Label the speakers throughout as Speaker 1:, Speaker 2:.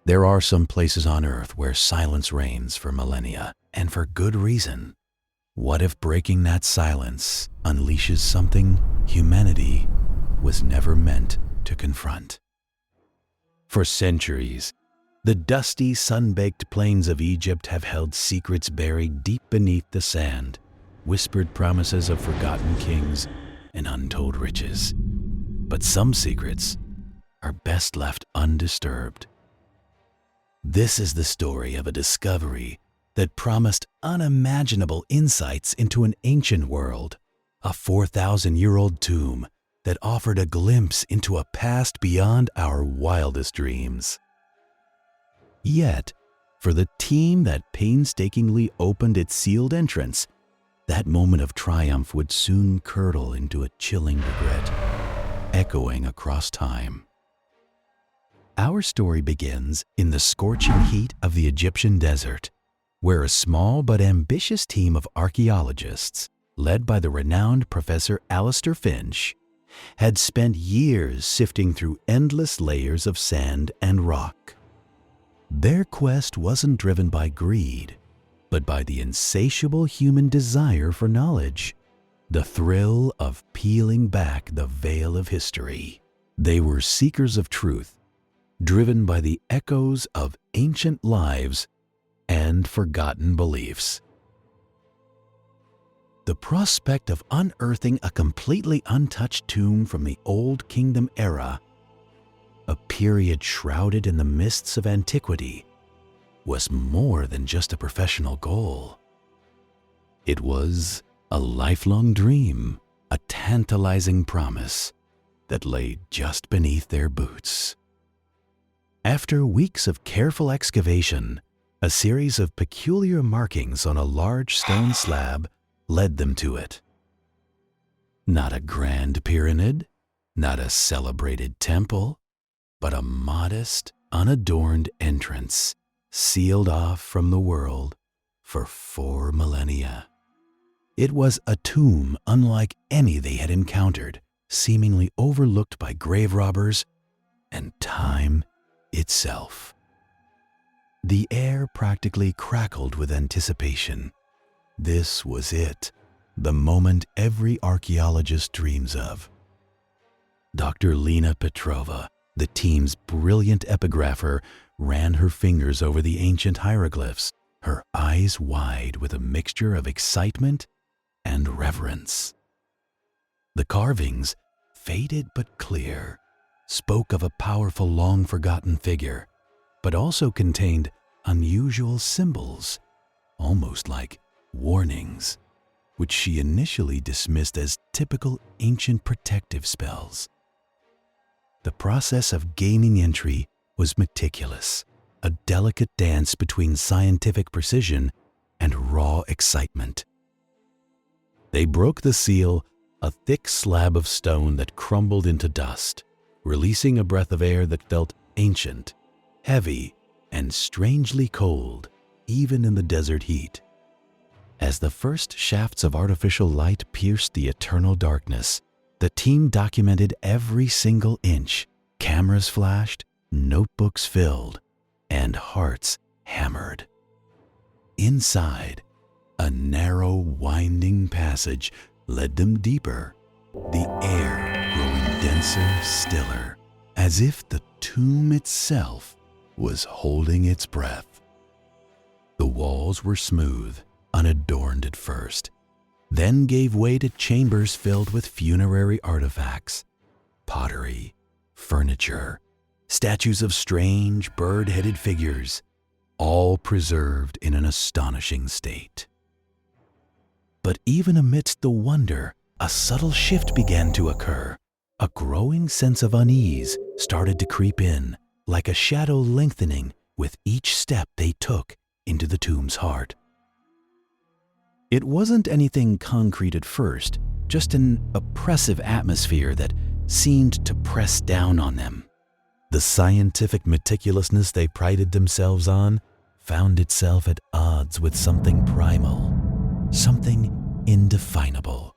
Speaker 1: There are some places on Earth where silence reigns for millennia, and for good reason. What if breaking that silence unleashes something humanity was never meant to confront? For centuries, the dusty, sun-baked plains of Egypt have held secrets buried deep beneath the sand, whispered promises of forgotten kings and untold riches. But some secrets are best left undisturbed. This is the story of a discovery that promised unimaginable insights into an ancient world, a 4,000-year-old tomb that offered a glimpse into a past beyond our wildest dreams. Yet, for the team that painstakingly opened its sealed entrance, that moment of triumph would soon curdle into a chilling regret, echoing across time. Our story begins in the scorching heat of the Egyptian desert, where a small but ambitious team of archaeologists, led by the renowned Professor Alistair Finch, had spent years sifting through endless layers of sand and rock. Their quest wasn't driven by greed, but by the insatiable human desire for knowledge, the thrill of peeling back the veil of history. They were seekers of truth, driven by the echoes of ancient lives and forgotten beliefs. The prospect of unearthing a completely untouched tomb from the Old Kingdom era, a period shrouded in the mists of antiquity, was more than just a professional goal. It was a lifelong dream, a tantalizing promise that lay just beneath their boots. After weeks of careful excavation, a series of peculiar markings on a large stone slab led them to it. Not a grand pyramid, not a celebrated temple, but a modest, unadorned entrance, sealed off from the world for 4 millennia. It was a tomb unlike any they had encountered, seemingly overlooked by grave robbers and time itself. The air practically crackled with anticipation. This was it, the moment every archaeologist dreams of. Dr. Lena Petrova, the team's brilliant epigrapher, ran her fingers over the ancient hieroglyphs, her eyes wide with a mixture of excitement and reverence. The carvings, faded but clear, spoke of a powerful, long-forgotten figure, but also contained unusual symbols, almost like warnings, which she initially dismissed as typical ancient protective spells. The process of gaining entry was meticulous, a delicate dance between scientific precision and raw excitement. They broke the seal, a thick slab of stone that crumbled into dust, releasing a breath of air that felt ancient, heavy, and strangely cold, even in the desert heat. As the first shafts of artificial light pierced the eternal darkness, the team documented every single inch. Cameras flashed, notebooks filled, and hearts hammered. Inside, a narrow, winding passage led them deeper, the air growing denser, stiller, as if the tomb itself was holding its breath. The walls were smooth, unadorned at first, then gave way to chambers filled with funerary artifacts, pottery, furniture, statues of strange bird-headed figures, all preserved in an astonishing state. But even amidst the wonder, a subtle shift began to occur. A growing sense of unease started to creep in, like a shadow lengthening with each step they took into the tomb's heart. It wasn't anything concrete at first, just an oppressive atmosphere that seemed to press down on them. The scientific meticulousness they prided themselves on found itself at odds with something primal, something indefinable.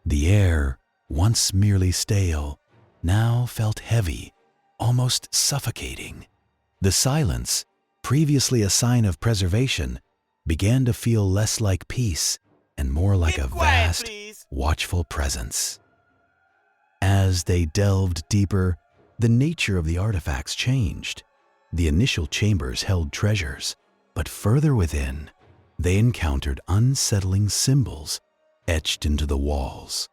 Speaker 1: The air, once merely stale, now felt heavy, almost suffocating. The silence, previously a sign of preservation, began to feel less like peace and more like a vast, watchful presence. As they delved deeper, the nature of the artifacts changed. The initial chambers held treasures, but further within, they encountered unsettling symbols etched into the walls.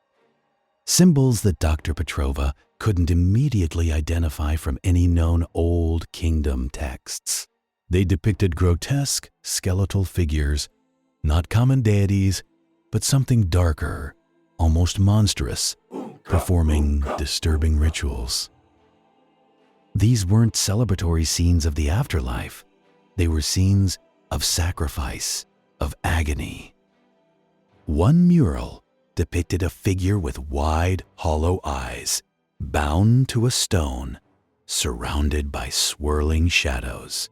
Speaker 1: Symbols that Dr. Petrova couldn't immediately identify from any known Old Kingdom texts. They depicted grotesque, skeletal figures, not common deities, but something darker, almost monstrous, performing disturbing rituals. These weren't celebratory scenes of the afterlife. They were scenes of sacrifice, of agony. One mural depicted a figure with wide, hollow eyes, bound to a stone, surrounded by swirling shadows.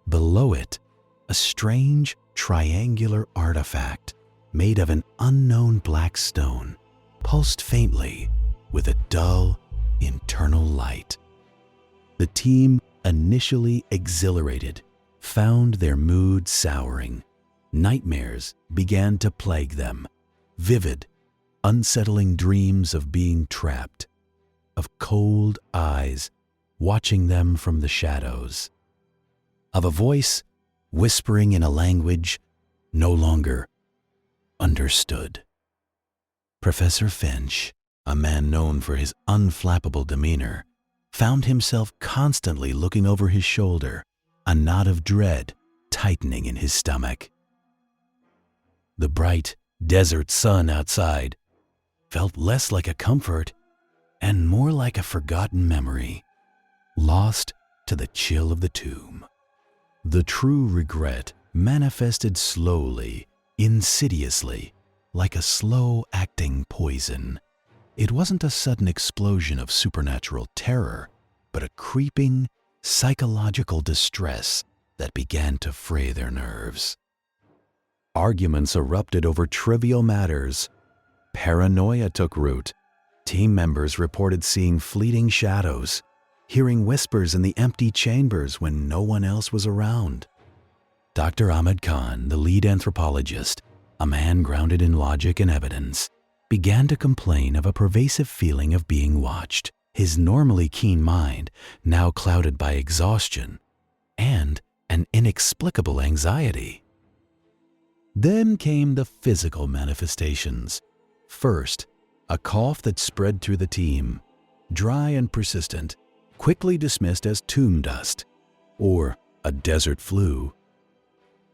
Speaker 1: Below it, a strange, triangular artifact made of an unknown black stone pulsed faintly with a dull, internal light. The team, initially exhilarated, found their mood souring. Nightmares began to plague them, vivid, unsettling dreams of being trapped, of cold eyes watching them from the shadows, of a voice whispering in a language no longer understood. Professor Finch, a man known for his unflappable demeanor, found himself constantly looking over his shoulder, a knot of dread tightening in his stomach. The bright desert sun outside felt less like a comfort and more like a forgotten memory, lost to the chill of the tomb. The true regret manifested slowly, insidiously, like a slow-acting poison. It wasn't a sudden explosion of supernatural terror, but a creeping, psychological distress that began to fray their nerves. Arguments erupted over trivial matters. Paranoia took root. Team members reported seeing fleeting shadows, hearing whispers in the empty chambers when no one else was around. Dr. Ahmed Khan, the lead anthropologist, a man grounded in logic and evidence, began to complain of a pervasive feeling of being watched, his normally keen mind now clouded by exhaustion and an inexplicable anxiety. Then came the physical manifestations. First, a cough that spread through the team, dry and persistent, quickly dismissed as tomb dust or a desert flu.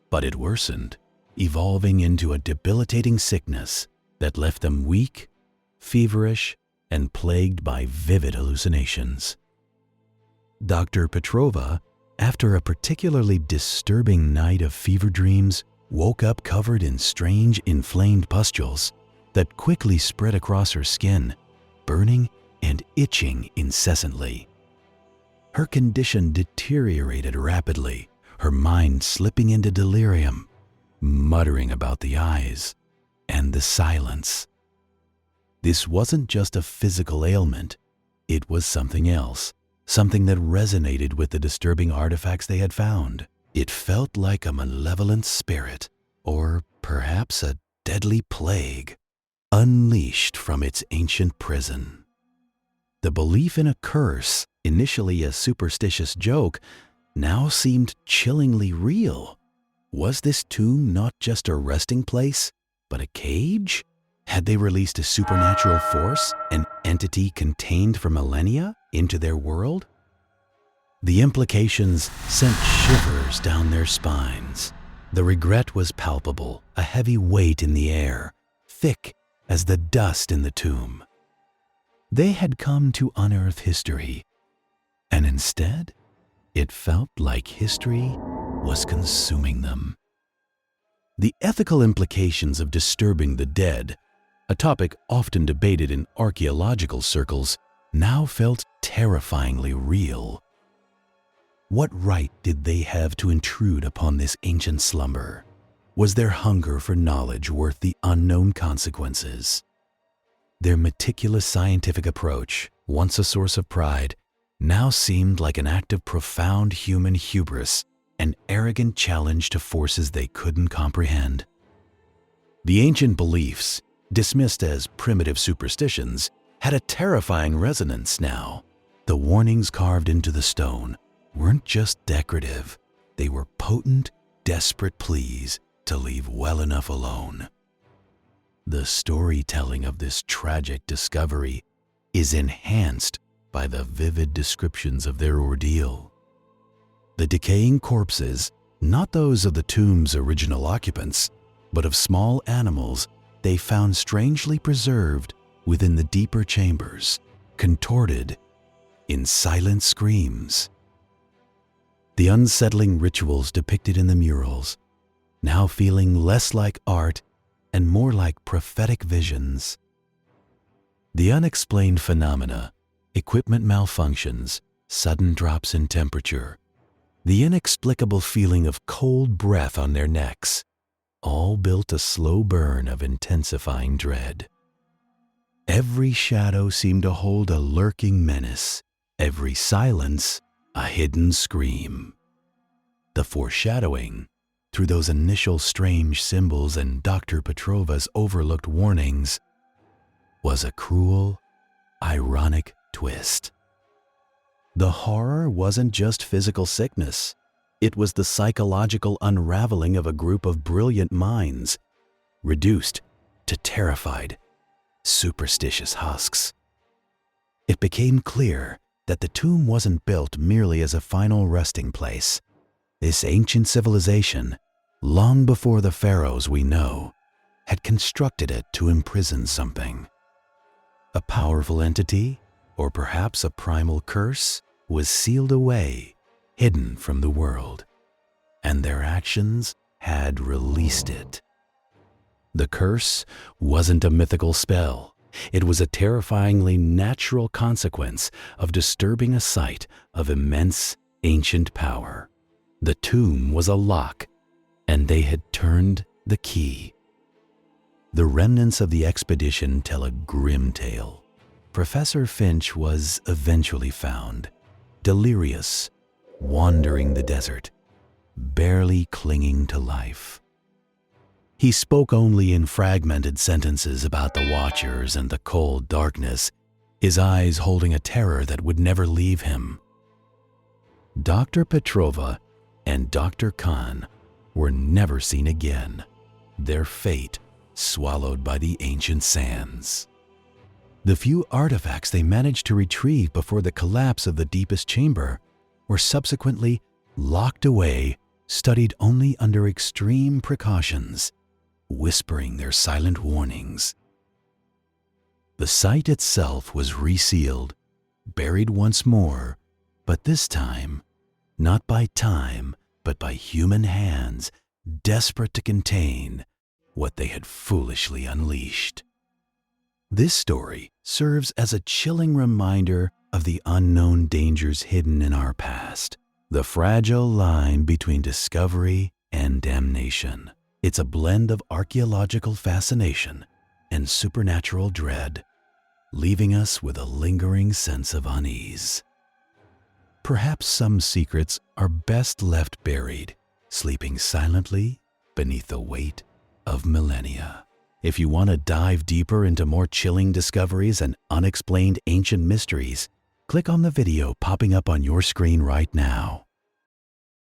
Speaker 1: But it worsened, evolving into a debilitating sickness that left them weak, feverish, and plagued by vivid hallucinations. Dr. Petrova, after a particularly disturbing night of fever dreams, woke up covered in strange inflamed pustules that quickly spread across her skin, burning and itching incessantly. Her condition deteriorated rapidly, her mind slipping into delirium, muttering about the eyes and the silence. This wasn't just a physical ailment, it was something else, something that resonated with the disturbing artifacts they had found. It felt like a malevolent spirit, or perhaps a deadly plague, unleashed from its ancient prison. The belief in a curse, initially a superstitious joke, now seemed chillingly real. Was this tomb not just a resting place, but a cage? Had they released a supernatural force, an entity contained for millennia, into their world? The implications sent shivers down their spines. The regret was palpable, a heavy weight in the air, thick as the dust in the tomb. They had come to unearth history, and instead, it felt like history was consuming them. The ethical implications of disturbing the dead, a topic often debated in archaeological circles, now felt terrifyingly real. What right did they have to intrude upon this ancient slumber? Was their hunger for knowledge worth the unknown consequences? Their meticulous scientific approach, once a source of pride, now seemed like an act of profound human hubris, an arrogant challenge to forces they couldn't comprehend. The ancient beliefs, dismissed as primitive superstitions, had a terrifying resonance now. The warnings carved into the stone weren't just decorative, they were potent, desperate pleas to leave well enough alone. The storytelling of this tragic discovery is enhanced by the vivid descriptions of their ordeal. The decaying corpses, not those of the tomb's original occupants, but of small animals they found strangely preserved within the deeper chambers, contorted in silent screams. The unsettling rituals depicted in the murals, now feeling less like art and more like prophetic visions. The unexplained phenomena, equipment malfunctions, sudden drops in temperature, the inexplicable feeling of cold breath on their necks, all built a slow burn of intensifying dread. Every shadow seemed to hold a lurking menace, every silence a hidden scream. The foreshadowing, through those initial strange symbols and Dr. Petrova's overlooked warnings, was a cruel, ironic twist. The horror wasn't just physical sickness. It was the psychological unraveling of a group of brilliant minds, reduced to terrified, superstitious husks. It became clear that the tomb wasn't built merely as a final resting place. This ancient civilization, long before the pharaohs we know, had constructed it to imprison something. A powerful entity, or perhaps a primal curse, was sealed away, hidden from the world, and their actions had released it. The curse wasn't a mythical spell. It was a terrifyingly natural consequence of disturbing a site of immense ancient power. The tomb was a lock, and they had turned the key. The remnants of the expedition tell a grim tale. Professor Finch was eventually found, delirious, wandering the desert, barely clinging to life. He spoke only in fragmented sentences about the Watchers and the cold darkness, his eyes holding a terror that would never leave him. Dr. Petrova and Dr. Khan were never seen again, their fate swallowed by the ancient sands. The few artifacts they managed to retrieve before the collapse of the deepest chamber were subsequently locked away, studied only under extreme precautions, whispering their silent warnings. The site itself was resealed, buried once more, but this time, not by time, but by human hands, desperate to contain what they had foolishly unleashed. This story serves as a chilling reminder of the unknown dangers hidden in our past, the fragile line between discovery and damnation. It's a blend of archaeological fascination and supernatural dread, leaving us with a lingering sense of unease. Perhaps some secrets are best left buried, sleeping silently beneath the weight of millennia. If you want to dive deeper into more chilling discoveries and unexplained ancient mysteries, click on the video popping up on your screen right now.